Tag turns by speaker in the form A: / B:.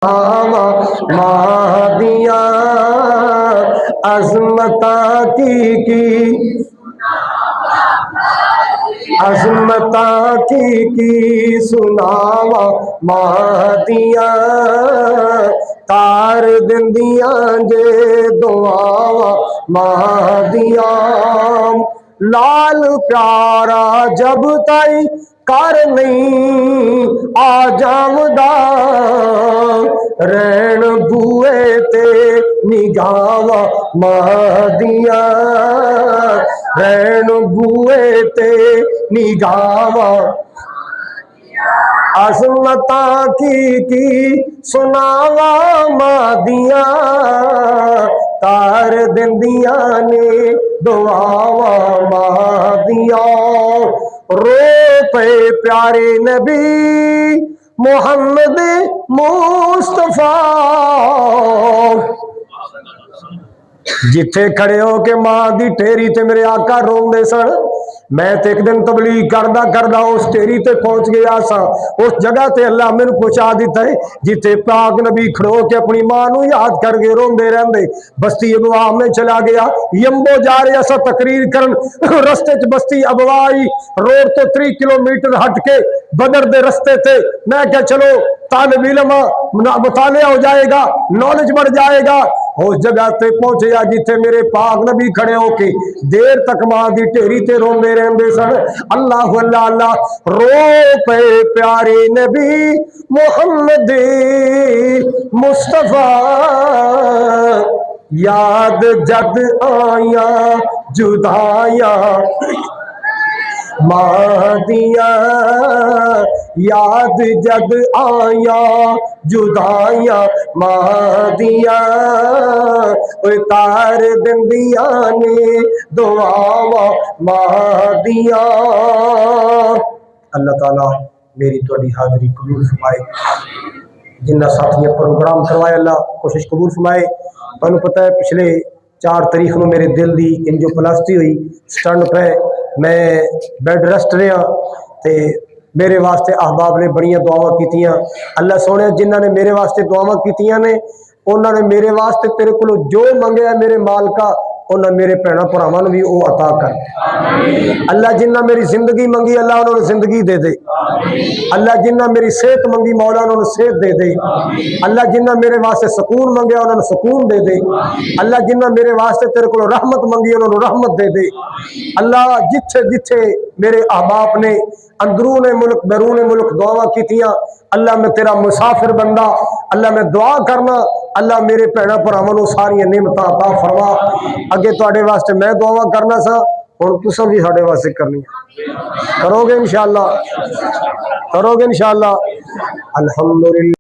A: मादिया अजमता की अजमता की सुनावा मादिया तार दिंदिया जे दुआवा मादिया लाल प्यारा जब ताई कर नहीं आ जावदा रैन बुए ते निगावा मादिया रैन बुए ते निगावा अजमता की सुनावा मादिया तार दिंदिया ने दुआवा मादिया रो पे प्यारे नबी मोहम्मद मुस्तफा जिथे खड़े हो के मां दी ढेरी ते मेरे आका रोंदे सन। मैं तो एक दिन तबलीग करदा करदा उस ढेरी ते पहुंच गया सा। उस जगह ते अल्लाह मैनू पहुंचा दिता है जिथे पाक नबी खड़ो के अपनी मां नू याद करके रोंदे रहंदे। बस्ती अबवा में चला गया, यंबो जा रहा सा तकरीर करन, रस्ते च बस्ती अबवा आई। रोड तो 3 किलोमीटर हट के बदर दे रस्ते थे। मैं क्या चलो तालिब इल्म मुतालिया हो जाएगा, नॉलेज बढ़ जाएगा। उस जगह ते पहुंचे जिथे मेरे पाक नबी खड़े होके देर तक मां दी ढेरी ते रोंदे रहंदे सन। अल्लाह अल्लाह अल्लाह रो पे प्यारे नबी मोहम्मद मुस्तफा याद जद आया जुदाया मादिया याद जद आया जुदाया मादिया तार दिंदिया ने दुआवा मादिया। अल्लाह ताला मेरी तुहाडी हाज़री कबूल फरमाए। जिन्ना साथियों प्रोग्राम करवाया अल्लाह कोशिश कबूल फरमाए। तुहानू पता है पिछले 4 तारीख को मेरे दिल की एंजियोप्लास्टी हुई स्टंट पे मैं बैड रेस्ट रहा ते मेरे वास्ते अहबाब ने बड़िया दुआवां कीतियां। अल्लाह सोने जिन्होंने मेरे वास्ते दुआवां कीतियां ने उन्होंने मेरे वास्ते तेरे को जो मंगया मेरे मालका उन्होंने मेरे भैन भरावां भी वो अता कर। अल्लाह जिन्ना मेरी जिंदगी मंगी अल्लाह उन्होंने जिंदगी दे दे। अल्लाह जिन्ना मेरी सेहत मंगी मौला उन्होंने सेहत दे दे। अल्लाह जिन्ना मेरे वास्ते सुकून मंगया उन्होंने सुकून दे दे। अल्लाह जिन्ना मेरे वास्ते तेरे को रहमत मंगी उन्होंने रहमत दे दे। अल्लाह जिथे जिथे मेरे अहबाब ने अंदरून मुल्क बैरून मुल्क दुआवां कीतियां अल्लाह मैं तेरा मुसाफिर बंदा अल्लाह मैं दुआ करना अल्लाह मेरे भैन भरावां नूं सारियां नेमतां अता फरमा। अगे तुहाडे वास्ते मैं दुआवां करना सा हुण तुसां भी साडे वास्ते करनी करोगे इंशाअल्लाह करोगे इंशाअल्लाह। अल्हम्दुलिल्लाह।